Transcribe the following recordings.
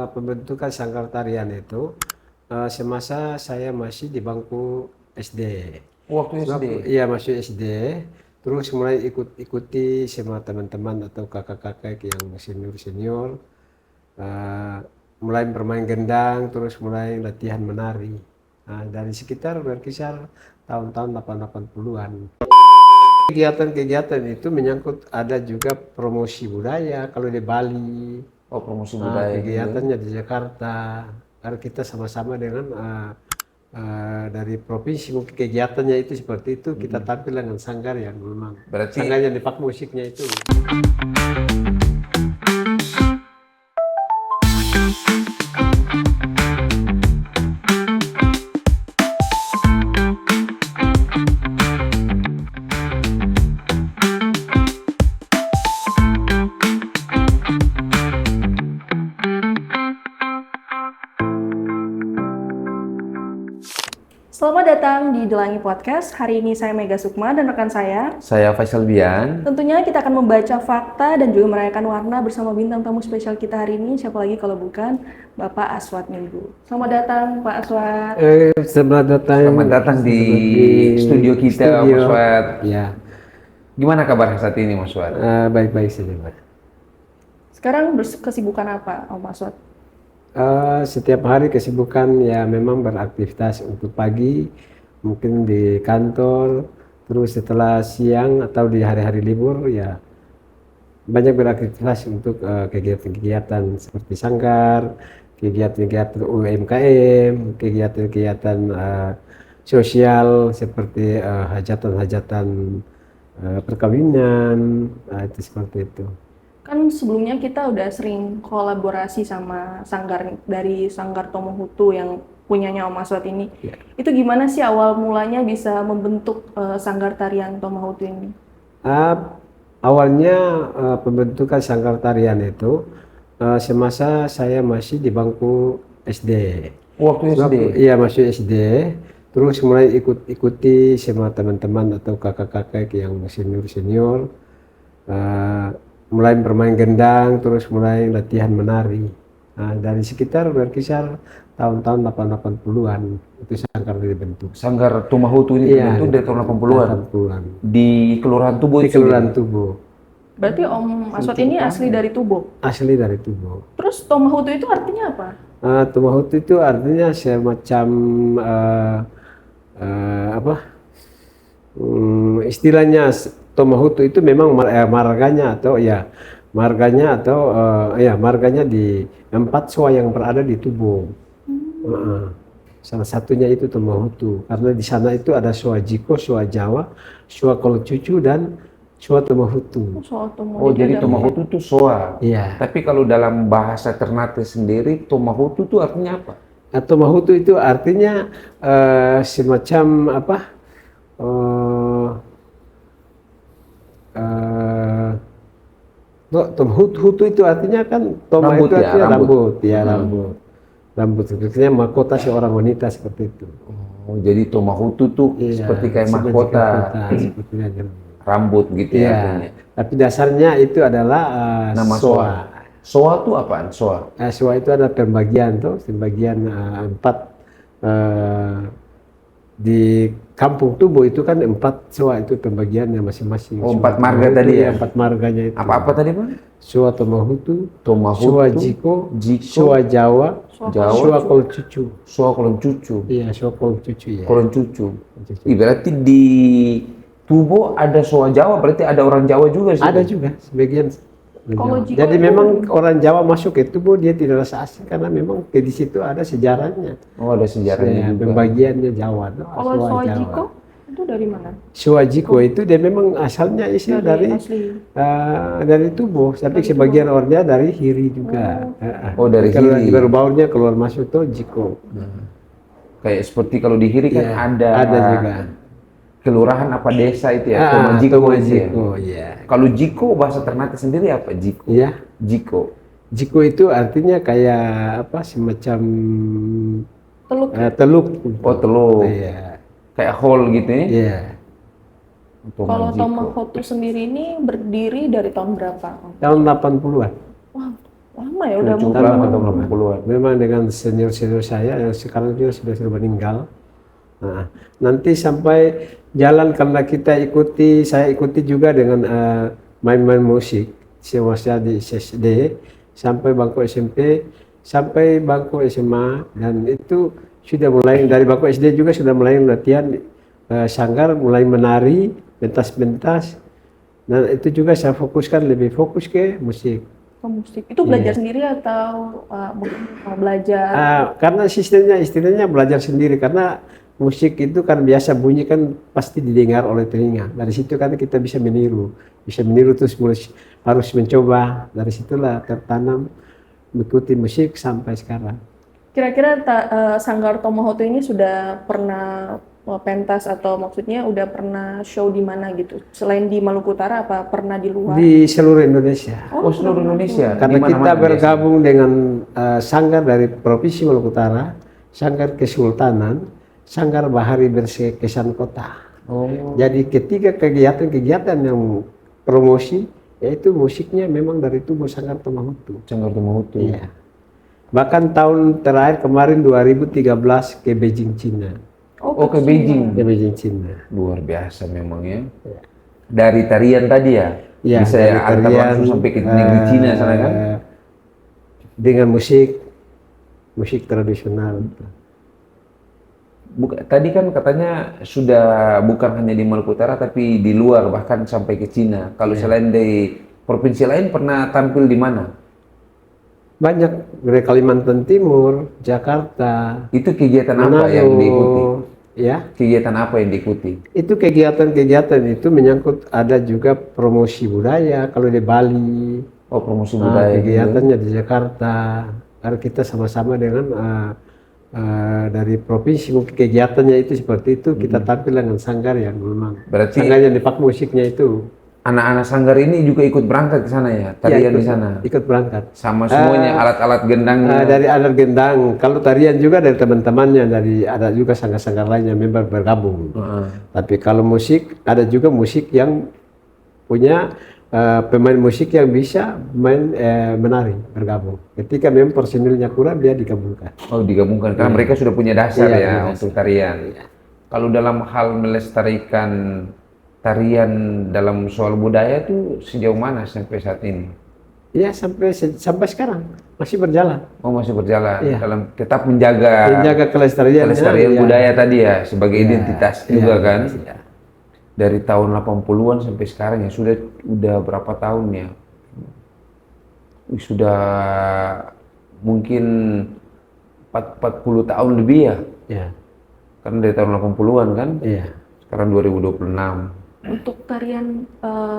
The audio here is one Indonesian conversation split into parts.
Pembentukan sanggar tarian itu semasa saya masih di bangku SD. Waktu SD. Iya masih SD, terus mulai ikuti sama teman-teman atau kakak-kakak yang senior-senior, eh, mulai bermain gendang, terus mulai latihan menari. Nah, dari sekitar berkisar tahun-tahun 80-an. Kegiatan-kegiatan itu menyangkut ada juga promosi budaya kalau di Bali. Oh, promosi budaya gitu. Kegiatannya di Jakarta, karena kita sama-sama dengan dari provinsi, mungkin kegiatannya itu seperti itu, kita tampil dengan sanggar yang memang Berarti sanggar yang dipak musiknya itu. Selamat datang di Delangi Podcast. Hari ini saya Mega Sukma dan rekan saya. saya Faisal Bian. Tentunya kita akan membaca fakta dan juga merayakan warna bersama bintang tamu spesial kita hari ini. Siapa lagi kalau bukan Bapak Aswad Minggu. Selamat datang Pak Aswad. Selamat datang. Selamat datang di studio kita, Mas Wad. Ya, Gimana kabar saat ini, Mas Wad? baik-baik saja, Pak. Sekarang kesibukan apa, Om Aswad? Setiap hari kesibukan ya memang beraktivitas untuk pagi, mungkin di kantor, terus setelah siang atau di hari-hari libur ya banyak beraktivitas untuk kegiatan-kegiatan seperti sanggar, kegiatan-kegiatan UMKM, kegiatan-kegiatan sosial seperti hajatan-hajatan perkawinan, itu seperti itu. Kan sebelumnya kita udah sering kolaborasi sama sanggar dari Sanggar Tomohutu yang punyanya Om Aswad ini. Ya. Itu gimana sih awal mulanya bisa membentuk sanggar tarian Tomohutu ini? Awalnya pembentukan sanggar tarian itu semasa saya masih di bangku SD. Waktu SD. Iya masih SD. Terus mulai ikuti sama teman-teman atau kakak-kakak yang senior-senior, mulai bermain gendang, terus mulai latihan menari. Nah, dari sekitar berkisar tahun-tahun 80-an itu sanggar dibentuk. Sanggar Tomohutu ini Iya, terbentuk dari tahun 80-an. 80-an. Di Kelurahan Tubuh Di itu Kelurahan Tubuh. Berarti Om Aswad ini asli dari Tubo. Asli dari Tubuh. Terus Tomohutu itu artinya apa? Tomohutu itu artinya semacam apa? Istilahnya Tomohutu itu memang marganya atau ya marganya di 4 soa yang berada di Tubuh. Salah satunya itu Tomohutu karena di sana itu ada soa Jiko, soa Jawa, soa Kolocucu dan soa Tomohutu. Soal Tomohutu. Oh, jadi Tomohutu itu soa. Iya. Tapi kalau dalam bahasa Ternate sendiri, Tomohutu itu artinya apa? Tomohutu itu artinya semacam apa? Tomohutu itu artinya kan Toma Rambut itu ya, artinya rambut. rambut. Rambut artinya mahkota seorang wanita seperti itu. Oh, jadi Tomohutu tuh Iya, seperti kayak seperti mahkota. seperti itu. Rambut gitu ya Iya, artinya. tapi dasarnya itu adalah Nama soa. soa. Soa tuh apaan? Soa. Soa itu ada pembagian tuh, pembagian 4 di Kampung Tubuh itu kan 4 soa itu pembagiannya masing-masing. Oh, Soa 4 marga Tomohutu, tadi ya? 4 marganya itu. Apa-apa tadi, Pak? Soa Tomohutu, Tomohutu, soa Jiko, Jiko, soa Jawa, Jawa, soa Kolocucu. soa kolon cucu. Iya, soa Kolocucu ya. Kolon cucu. Berarti di Tubo ada soa Jawa, berarti ada orang Jawa juga sih. Ada juga sebagian. Kalau Jiko Jadi itu- memang orang Jawa masuk ke Tubuh dia tidak rasa asing karena memang di situ ada sejarahnya. Oh, ada sejarahnya juga. Pembagiannya Jawa. Kalau soal Jiko itu dari mana? Soa Jiko itu dia memang asalnya isi dari Tubuh, tapi sebagian orangnya dari Hiri juga. Oh, dari Kalau Hiri. baru baurnya keluar masuk tuh Jiko. Kayak seperti kalau di Hiri kan Iya, ada juga. kelurahan apa desa itu ya, Tomajiko itu ya. Jiko, ya. Kalau Jiko bahasa Ternate sendiri apa? Jiko. Iya. Jiko. Jiko itu artinya kayak apa semacam Teluk. teluk. Oh, teluk. Iya. Kayak hall gitu ya. Iya. Kalau Tomajiko. Tomohutu sendiri ini berdiri dari tahun berapa? Tahun 80-an. Wah, Lama ya udah Cukup mungkin. lama tahun 80-an. Memang dengan senior-senior saya yang sekarang juga sudah meninggal. Nah, nanti sampai jalan karena saya ikuti juga dengan main-main musik semasa di SD sampai bangku SMP sampai bangku SMA, dan itu sudah mulai dari bangku SD juga sudah mulai latihan sanggar, mulai menari pentas-pentas, dan itu juga saya fokuskan lebih fokus ke musik. Ke musik. Itu belajar sendiri atau mungkin mau belajar? Karena istilahnya belajar sendiri, karena musik itu kan biasa bunyi kan pasti didengar oleh telinga. Dari situ kan kita bisa meniru terus harus mencoba. Dari situlah tertanam mengikuti musik sampai sekarang. Kira-kira Sanggar Tomohoto ini sudah pernah pentas atau maksudnya udah pernah show di mana gitu? Selain di Maluku Utara apa pernah di luar? Di seluruh Indonesia. Oh, seluruh Indonesia. Karena Di kita mana-mana bergabung dengan sanggar dari Provinsi Maluku Utara, sanggar Kesultanan, sanggar Bahari Berkesan Kota. Oh. Jadi ketiga kegiatan yang promosi, yaitu musiknya memang dari tubuh Sanggar Tomohoto. Sanggar Tomohoto. Iya. Bahkan tahun terakhir kemarin 2013 ke Beijing, Cina. Oh, ke Beijing. Ke Beijing, Cina. Luar biasa memang ya. Dari tarian tadi ya? Ya, Bisa dari antar tarian, langsung sampai ke negeri Cina sana kan? Dengan musik tradisional. Tadi kan katanya sudah bukan hanya di Maluku Utara tapi di luar bahkan sampai ke Cina. Kalau selain dari provinsi lain pernah tampil di mana? Banyak, dari Kalimantan Timur, Jakarta. Itu kegiatan apa yang diikuti? Ya, Kegiatan apa yang diikuti? itu kegiatan itu menyangkut ada juga promosi budaya kalau di Bali. Oh, promosi budaya. Kegiatannya di Jakarta. Karena kita sama-sama dengan dari provinsi, mungkin kegiatannya itu seperti itu, kita tampil dengan sanggar yang memang Berarti sanggar yang dipak musiknya itu. anak-anak sanggar ini juga ikut berangkat ke sana ya? Tarian di sana? Ikut berangkat. Sama semuanya alat-alat gendangnya? Dari alat gendang, kalau tarian juga dari teman-temannya, ada juga sanggar-sanggar lainnya member bergabung. Tapi kalau musik, ada juga musik yang punya pemain musik yang bisa menari bergabung. Ketika memang personilnya kurang, dia digabungkan. Oh, digabungkan karena mereka sudah punya dasar Iya, ya punya untuk tarian. Kalau dalam hal melestarikan tarian dalam soal budaya itu sejauh mana sampai saat ini? Iya, sampai sekarang masih berjalan. Oh, masih berjalan Iya. dalam tetap menjaga Kelestarian budaya tadi ya sebagai identitas juga kan. Iya. Dari tahun 80-an sampai sekarang ya sudah berapa tahun ya? Sudah mungkin 40 tahun lebih ya. Iya. Karena dari tahun 80-an kan. Iya. Sekarang 2026. Untuk tarian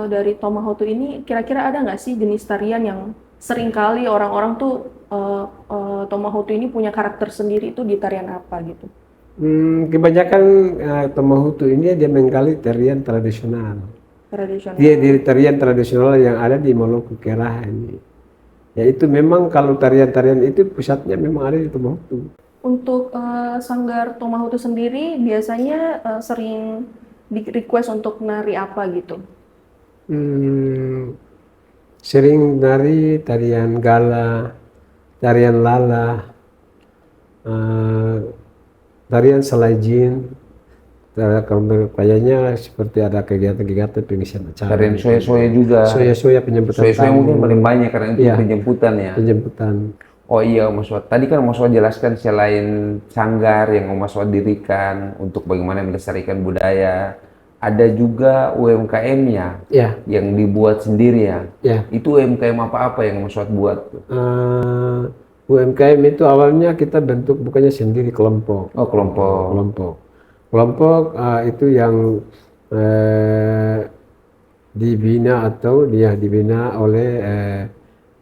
dari Tomohoto ini, kira-kira ada nggak sih jenis tarian yang seringkali orang-orang tuh Tomohoto ini punya karakter sendiri itu di tarian apa gitu? Kebanyakan Tomohoto ini dia menggali tarian tradisional. Tradisional. Dia di tarian tradisional yang ada di Maluku Kerah ini. Ya itu memang kalau tarian-tarian itu pusatnya memang ada di Tomohoto. Untuk Sanggar Tomohoto sendiri biasanya sering di request untuk nari apa gitu? Sering nari tarian gala, tarian lala, tarian selajin. Kalau kayaknya seperti ada kegiatan-kegiatan pengisian acara. Tarian soya-soya juga. Soya-soya penjemputan Soya-soya tamu. mungkin paling banyak karena itu Iya. penjemputan ya. Penjemputan. Oh iya, Mas Wad. Tadi kan Mas Wad jelaskan selain sanggar yang Mas Wad dirikan untuk bagaimana melestarikan budaya, ada juga UMKM-nya Ya. yang dibuat sendiri ya. Ya. Itu UMKM apa-apa yang Mas Wad buat? UMKM itu awalnya kita bentuk bukannya sendiri, kelompok. Oh, kelompok. Kelompok itu yang dibina oleh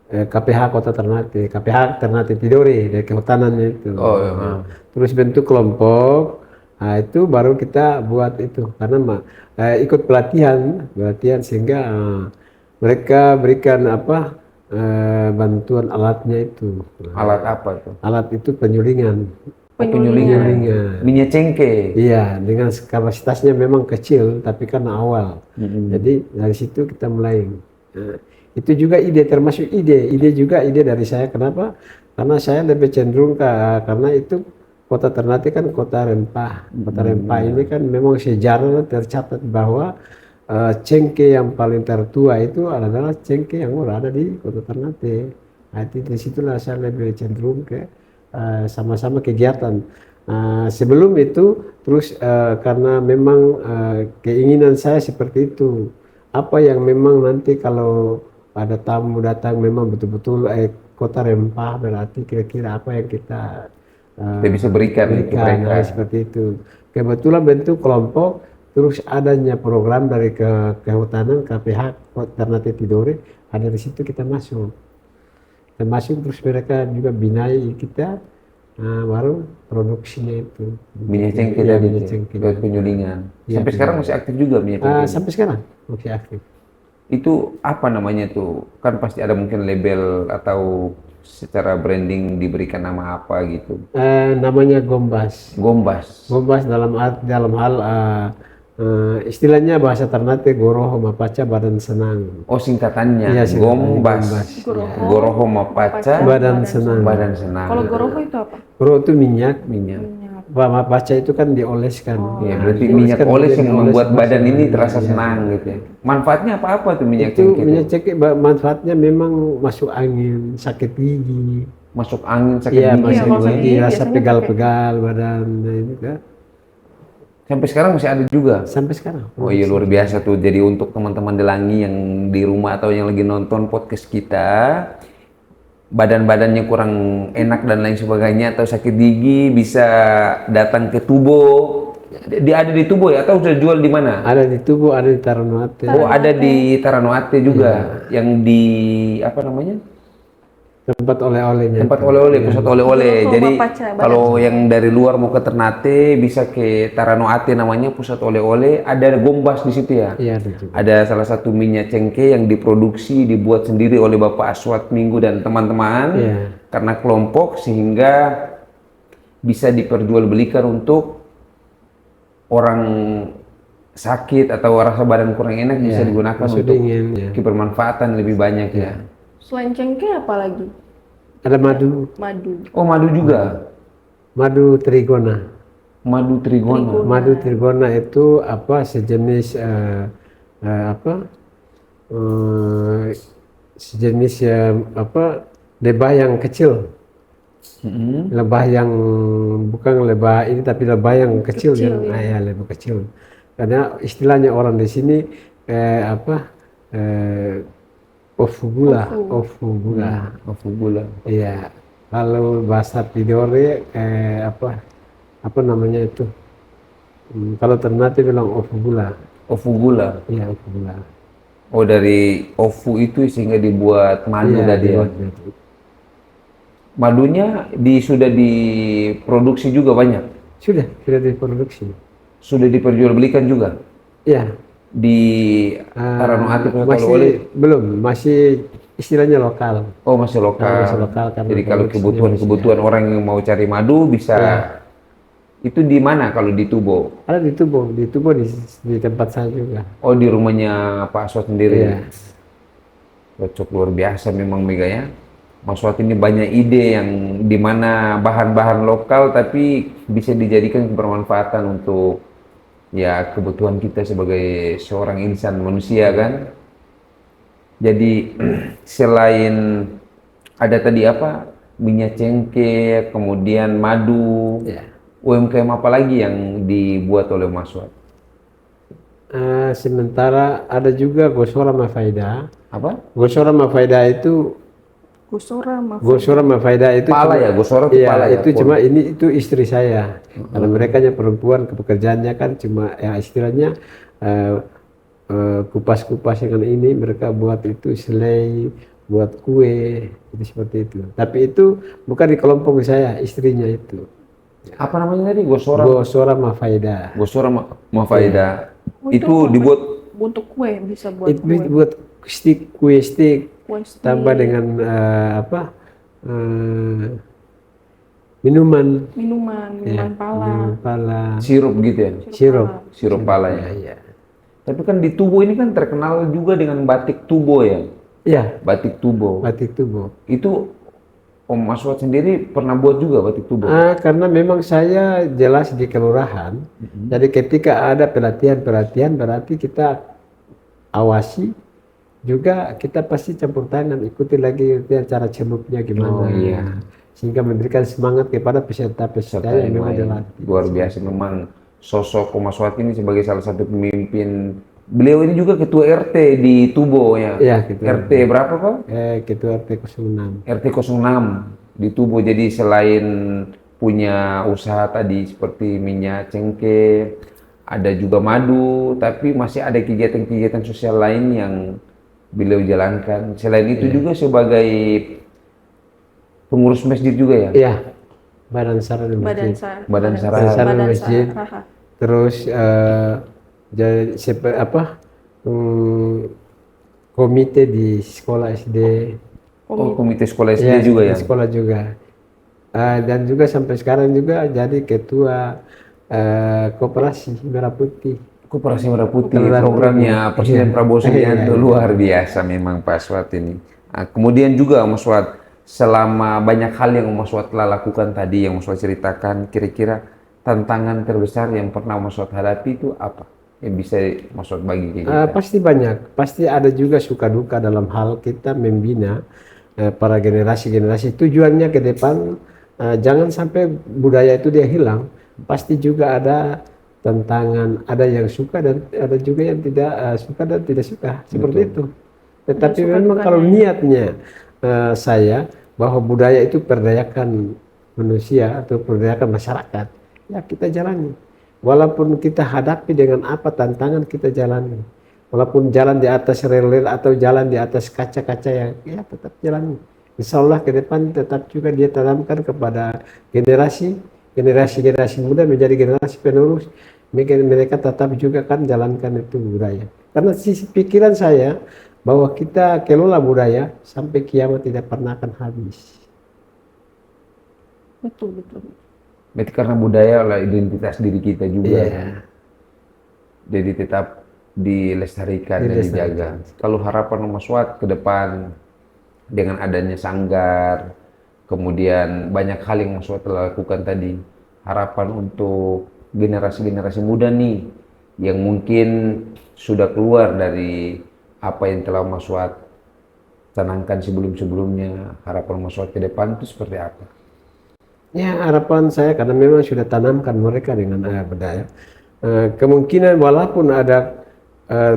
KPH Kota Ternate, KPH Ternate Tidore dari kehutanannya itu. Oh, iya. Terus bentuk kelompok, itu baru kita buat itu karena ikut pelatihan sehingga mereka berikan bantuan alatnya itu. Alat apa itu? Alat itu penyulingan. Penyulingan. Minyak cengkeh. Iya, dengan kapasitasnya memang kecil, tapi karena awal. Jadi dari situ kita mulai. Itu juga ide, termasuk ide juga ide dari saya. Kenapa? Karena saya lebih cenderung karena itu kota Ternate kan kota rempah. Kota rempah ini kan memang sejarah tercatat bahwa cengkeh yang paling tertua itu adalah cengkeh yang ada di kota Ternate. Nah, disitulah saya lebih cenderung ke sama-sama kegiatan. Sebelum itu terus karena memang keinginan saya seperti itu. Apa yang memang nanti kalau ada tamu datang memang betul-betul kota rempah, berarti kira-kira apa yang kita Kita bisa berikan untuk mereka. seperti itu. Kebetulan bentuk kelompok, terus adanya program dari kehutanan KPH Ternate Tidore, ada di situ kita masuk. Kita masuk terus mereka juga binai kita, baru produksinya itu. Minyak cengkeh Iya, tadi, minyak cengkeh. buat penyulingan. Iya, Sampai sekarang masih aktif juga minyak cengkeh. Sampai sekarang masih aktif. Itu apa namanya tuh? Kan pasti ada mungkin label atau secara branding diberikan nama apa gitu. Namanya Gombas. Gombas. Gombas dalam hal istilahnya bahasa Ternate Goroho Mapaca Badan Senang. Oh, singkatannya. Iya, singkatannya Gombas. Gombas. Goroho Mapaca. Badan senang. Badan senang. Kalau goroho itu apa? Goroho itu minyak. Minyak. Mapaca itu kan dioleskan. Ya, Nah, berarti dioleskan, minyak oles yang dioles membuat masuk. badan ini terasa Iya. senang gitu ya. Manfaatnya apa-apa tuh minyak Itu cengkeh minyak itu? cengkeh manfaatnya memang masuk angin, sakit gigi. Masuk angin, sakit Iya, gigi. masuk kalau gigi, gigi rasa biasanya pegal-pegal badan. Nah, ini kan Sampai sekarang masih ada juga. sampai sekarang. Oh iya, luar biasa tuh. Jadi untuk teman-teman Delangi yang di rumah atau yang lagi nonton podcast kita, badan-badannya kurang enak dan lain sebagainya atau sakit gigi, bisa datang ke Tubo. Ada di Tubo ya atau sudah jual di mana? Ada di tubuh, ada di Taranate. Oh, ada di Taranoate juga. Yang di apa namanya? Tempat oleh-olehnya. Tempat oleh-oleh, pusat oleh-oleh. Goroho Jadi Mapaca, Badan kalau yang dari luar mau ke Ternate bisa ke Taranoate namanya pusat oleh-oleh. Ada Gombas di situ ya. Iya, ada juga. Ada salah satu minyak cengkeh yang diproduksi, dibuat sendiri oleh Bapak Aswat Minggu dan teman-teman. Iya. Karena kelompok sehingga bisa diperjualbelikan untuk orang sakit atau rasa badan kurang enak bisa Iya, digunakan masuk untuk dingin, ya. kebermanfaatan lebih banyak ya. Selain cengkeh apa lagi? Ada madu, Madu. Oh, madu juga. madu trigona. Madu trigona. Madu trigona itu apa sejenis sejenis apa lebah yang kecil. Lebah yang bukan lebah ini tapi lebah yang kecil, Kecil, kan? Ya, lebah kecil. Karena istilahnya orang di sini ofugula. Ofugula. Iya. Kalau bahasa Tidore apa namanya itu? Kalau Ternate bilang ofugula. Ofugula. Iya, ofugula. Oh, dari ofu itu sehingga dibuat madu Iya, tadi ya. dibuat madu. Madunya sudah diproduksi juga banyak. Sudah diproduksi. Sudah diperjualbelikan juga Iya. di Taranoate pusat Masih oleh-oleh. belum, masih istilahnya lokal. Oh, masih lokal. Masih lokal karena Jadi kalau produksinya kebutuhan orang yang mau cari madu bisa. Itu di mana kalau di Tubo? Ada di Tubuh di tempat saya juga. Oh, di rumahnya Pak Aswat sendiri. Iya. Cocok, luar biasa memang Mega ya. Mas Wat ini banyak ide yang dimana bahan-bahan lokal tapi bisa dijadikan bermanfaatan untuk ya kebutuhan kita sebagai seorang insan manusia kan. Jadi selain ada tadi apa minyak cengkeh, kemudian madu, Iya. UMKM apa lagi yang dibuat oleh Mas Wat? Sementara ada juga Gosora Mafaida. Apa? Gosora Mafaida itu Gosora Mafaida itu Pala cuma- ya, Gosora itu iya, pala ya, itu pol. cuma itu istri saya. Karena mereka perempuan pekerjaannya kan cuma ya istilahnya kupas-kupas yang ini mereka buat itu selai, buat kue, itu seperti itu. Tapi itu bukan di kelompok saya, istrinya itu. Apa namanya tadi? Gosora. Gosora Mafaida. Gosora Mafaida. Oh, Itu apa? dibuat Untuk kue bisa buat Itu kue. buat kue stick Kue stick, tambah dengan minuman minuman pala. minuman pala, sirup gitu ya. sirup. Sirup pala ya. Iya. Tapi kan di Tubo ini kan terkenal juga dengan batik Tubo ya. Iya, batik tubo. batik tubuh. Itu Om Aswad sendiri pernah buat juga batik tubo? Karena memang saya jelas di kelurahan, jadi ketika ada pelatihan-pelatihan berarti kita awasi juga, kita pasti campur tangan, ikuti lagi cara celupnya gimana, Oh iya. sehingga memberikan semangat kepada peserta-peserta Serta yang yang memang lain. dilatih. Luar biasa memang sosok Om Aswad ini sebagai salah satu pemimpin. Beliau ini juga ketua RT di Tubo ya. Iya, ketua RT berapa Pak? Ketua RT 06. RT 06 di Tubo. Jadi selain punya usaha tadi seperti minyak cengkeh, ada juga madu, tapi masih ada kegiatan-kegiatan sosial lain yang beliau jalankan. Selain itu juga sebagai pengurus masjid juga ya. Iya, Badan Sara dan Badan Masjid. Badan Sara. Badan Masjid. Saraha. Terus jadi komite di sekolah SD. Oh, komite sekolah SD Iya, juga di ya. sekolah juga. Dan juga sampai sekarang juga jadi ketua koperasi Merah Putih. Koperasi Merah Putih, Merah programnya Putih. Presiden Iya. Prabowo Subianto, Iya. luar biasa memang Pak Aswad ini. Nah, kemudian juga Mas Aswad, selama banyak hal yang Mas Aswad telah lakukan tadi, yang Mas Aswad ceritakan, kira-kira tantangan terbesar yang pernah Mas Aswad hadapi itu apa? Yang bisa Mas Aswad bagi ke kita? Pasti banyak, pasti ada juga suka duka dalam hal kita membina para generasi-generasi. Tujuannya ke depan jangan sampai budaya itu dia hilang. Pasti juga ada tantangan, ada yang suka dan ada juga yang tidak suka dan tidak suka, seperti itu. Tetapi suka memang dukanya kalau ya. niatnya saya bahwa budaya itu perdayakan manusia atau perdayakan masyarakat, ya kita jalani. Walaupun kita hadapi dengan apa tantangan, kita jalani. Walaupun jalan di atas rel-rel atau jalan di atas kaca-kaca yang ya tetap jalani. Insya Allah ke depan tetap juga dia tanamkan kepada generasi muda menjadi generasi penerus. Mereka tetap juga kan jalankan itu budaya. Karena sisi pikiran saya bahwa kita kelola budaya sampai kiamat tidak pernah akan habis. Betul, betul. Berarti karena budaya adalah identitas diri kita juga. Iya. Kan? Jadi tetap dilestarikan dan dijaga. Kalau harapan Mas Aswad ke depan dengan adanya sanggar, kemudian banyak hal yang Mas Aswad telah lakukan tadi, harapan untuk generasi-generasi muda nih yang mungkin sudah keluar dari apa yang telah Mas Aswad canangkan sebelum-sebelumnya, harapan Mas Aswad ke depan itu seperti apa? Ya, harapan saya karena memang sudah tanamkan mereka dengan budaya. Kemungkinan walaupun ada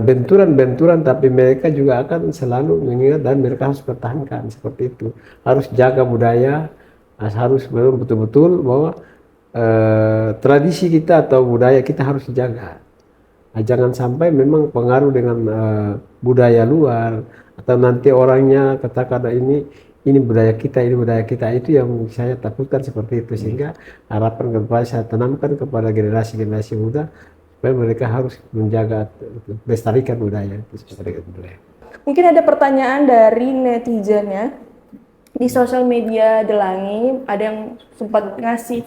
benturan-benturan, tapi mereka juga akan selalu mengingat dan mereka harus pertahankan seperti itu. Harus jaga budaya, harus betul-betul bahwa tradisi kita atau budaya kita harus dijaga. Jangan sampai memang pengaruh dengan budaya luar atau nanti orangnya katakan ini budaya kita, itu yang saya takutkan seperti itu. Sehingga harapan kepada saya tanamkan kepada generasi-generasi muda supaya mereka harus menjaga, melestarikan budaya. Mungkin ada pertanyaan dari netizen ya. Di sosial media Delangi ada yang sempat ngasih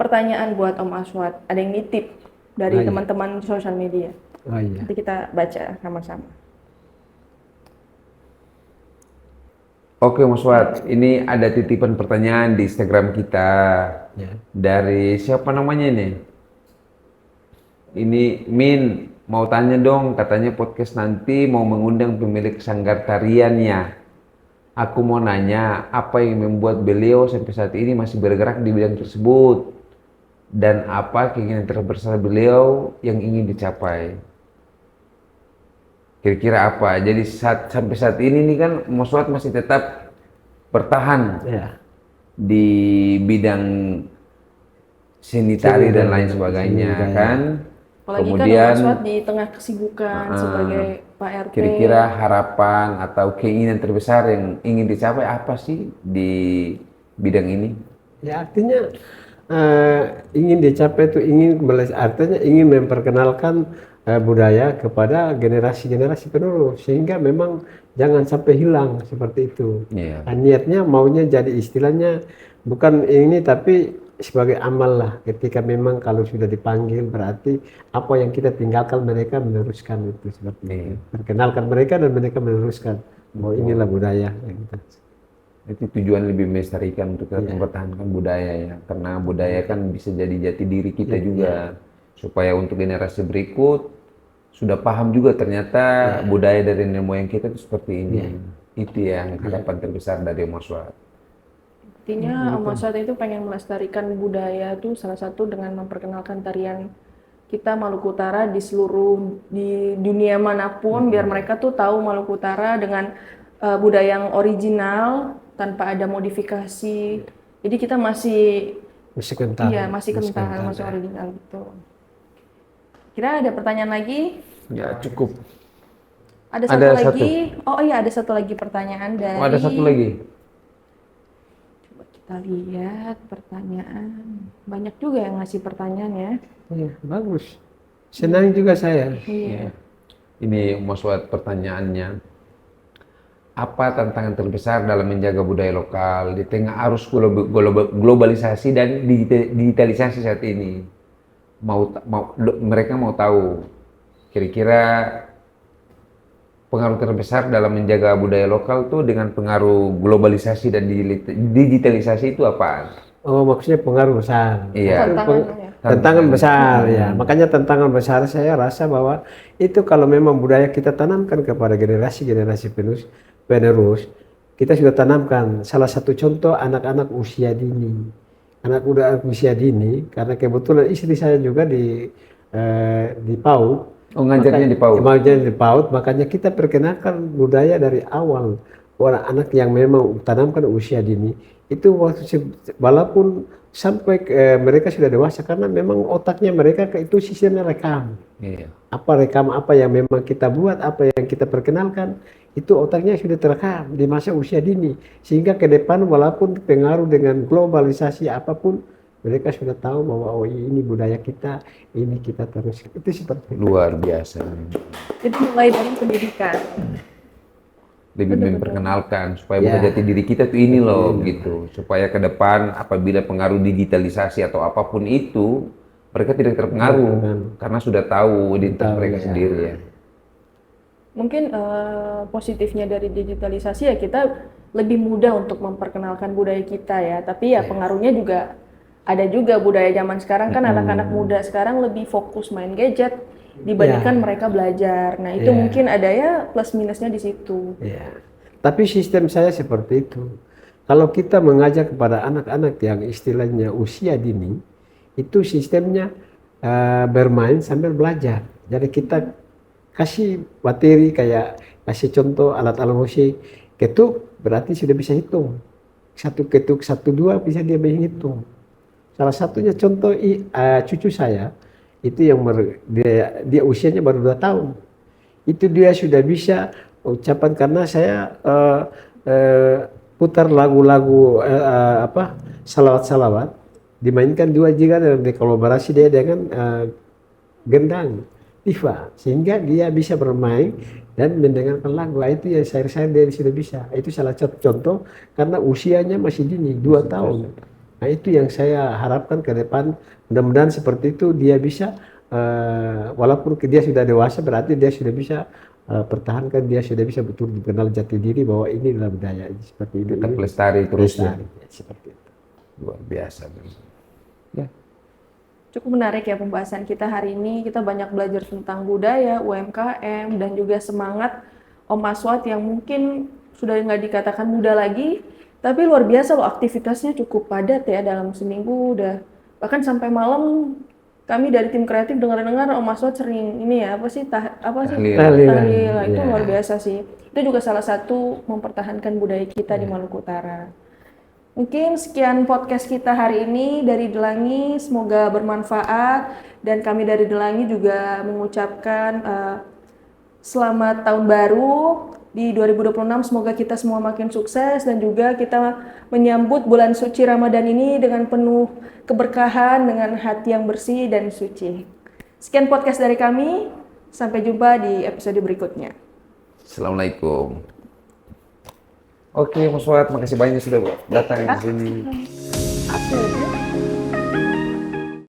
pertanyaan buat Om Aswad. Ada yang nitip dari teman-teman di sosial media. Oh iya. Nanti kita baca sama-sama. Oke Mas Aswad, ini ada titipan pertanyaan di Instagram kita. Ya. Dari siapa namanya ini? Ini Min, mau tanya dong, katanya podcast nanti mau mengundang pemilik sanggar tariannya. Aku mau nanya, apa yang membuat beliau sampai saat ini masih bergerak di bidang tersebut? Dan apa keinginan terbesar beliau yang ingin dicapai? Kira-kira apa? Jadi sampai saat ini nih kan Mas Aswad masih tetap bertahan di bidang seni tari dan lain sebagainya kan? Apalagi Kemudian kan Om Aswad di tengah kesibukan sebagai Pak RT. kira-kira harapan atau keinginan terbesar yang ingin dicapai apa sih di bidang ini? Ya artinya ingin dicapai itu artinya ingin memperkenalkan budaya kepada generasi-generasi penerus sehingga memang jangan sampai hilang seperti itu. Iya. Niatnya maunya jadi istilahnya bukan ini tapi sebagai amal lah. Ketika memang kalau sudah dipanggil berarti apa yang kita tinggalkan mereka meneruskan itu seperti itu. Perkenalkan mereka dan mereka meneruskan bahwa inilah budaya gitu. Itu tujuan lebih melestarikan untuk kita mempertahankan budaya ya, karena budaya kan bisa jadi jati diri kita juga, supaya untuk generasi berikut sudah paham juga ternyata budaya dari nenek moyang kita itu seperti ini. Itu yang harapan terbesar dari Om Aswad. Intinya Om Aswad itu pengen melestarikan budaya tuh salah satu dengan memperkenalkan tarian kita Maluku Utara di dunia manapun, biar mereka tuh tahu Maluku Utara dengan budaya yang original tanpa ada modifikasi. Jadi kita masih kental. iya, masih kental, masih original gitu. Kira ada pertanyaan lagi? Ya cukup. Ada satu lagi. Oh iya, ada satu lagi pertanyaan dari. Oh, ada satu lagi. Coba kita lihat pertanyaan. Banyak juga yang ngasih pertanyaan ya. Iya, bagus. Senang juga saya. Iya. Ini Om Aswad pertanyaannya. Apa tantangan terbesar dalam menjaga budaya lokal di tengah arus globalisasi dan digitalisasi saat ini? Mereka mau tahu kira-kira pengaruh terbesar dalam menjaga budaya lokal tuh dengan pengaruh globalisasi dan digitalisasi itu apa? Oh, maksudnya pengaruh besar. Iya. Tantangan besar ya. Makanya tantangan besar saya rasa bahwa itu kalau memang budaya kita tanamkan kepada generasi-generasi penerus, kita sudah tanamkan. Salah satu contoh anak-anak usia dini. Anak muda usia dini, karena kebetulan istri saya juga di PAUD. Oh, ngajarnya di PAUD. Ngajarnya di PAUD, makanya kita perkenalkan budaya dari awal. Orang anak yang memang tanamkan usia dini itu walaupun sampai mereka sudah dewasa, karena memang otaknya mereka itu sistemnya rekam. Iya. Apa yang memang kita buat, apa yang kita perkenalkan, itu otaknya sudah terekam di masa usia dini, sehingga ke depan walaupun pengaruh dengan globalisasi apapun, mereka sudah tahu bahwa oh ini budaya kita, ini kita terus. Itu seperti luar biasa. Itu mulai dari pendidikan. Lebih memperkenalkan supaya budaya jati diri kita tuh ini loh gitu, supaya ke depan apabila pengaruh digitalisasi atau apapun itu mereka tidak terpengaruh karena sudah tahu identitas mereka sendiri ya. Mungkin positifnya dari digitalisasi ya kita lebih mudah untuk memperkenalkan budaya kita ya, tapi ya pengaruhnya juga ada juga. Budaya zaman sekarang kan anak-anak muda sekarang lebih fokus main gadget dibandingkan mereka belajar. Nah itu mungkin ada ya plus minusnya di situ. Tapi sistem saya seperti itu. Kalau kita mengajak kepada anak-anak yang istilahnya usia dini, itu sistemnya bermain sambil belajar. Jadi kita kasih materi kayak kasih contoh alat-alat musik, ketuk berarti sudah bisa hitung. Satu ketuk, 1, 2 bisa dia hitung. Salah satunya contoh cucu saya, itu yang dia usianya baru 2 tahun. Itu dia sudah bisa ucapan, karena saya putar lagu-lagu salawat-salawat, dimainkan 2 juga dan dikolaborasi dia dengan gendang tifa, sehingga dia bisa bermain dan mendengarkan lagu. Itu yang saya dia sudah bisa. Itu salah satu contoh karena usianya masih dini, 2 tahun. Nah itu yang saya harapkan ke depan, mudah-mudahan seperti itu dia bisa, walaupun dia sudah dewasa berarti dia sudah bisa pertahankan, dia sudah bisa betul dikenal jati diri bahwa ini adalah budaya seperti itu. Tetap lestari terus ya. Seperti itu. Luar biasa. Ya. Cukup menarik ya pembahasan kita hari ini. Kita banyak belajar tentang budaya, UMKM, dan juga semangat Om Aswad yang mungkin sudah nggak dikatakan muda lagi, tapi luar biasa loh, aktivitasnya cukup padat ya dalam seminggu udah. Bahkan sampai malam kami dari tim kreatif dengar-dengar Om Aswad sering ini ya, tahlilan. Itu luar biasa sih. Itu juga salah satu mempertahankan budaya kita di Maluku Utara. Mungkin sekian podcast kita hari ini dari Delangi, semoga bermanfaat, dan kami dari Delangi juga mengucapkan selamat tahun baru di 2026, semoga kita semua makin sukses dan juga kita menyambut bulan suci Ramadan ini dengan penuh keberkahan, dengan hati yang bersih dan suci. Sekian podcast dari kami, sampai jumpa di episode berikutnya. Assalamualaikum. Oke, Mas Fuad, makasih banyak sudah datang di sini.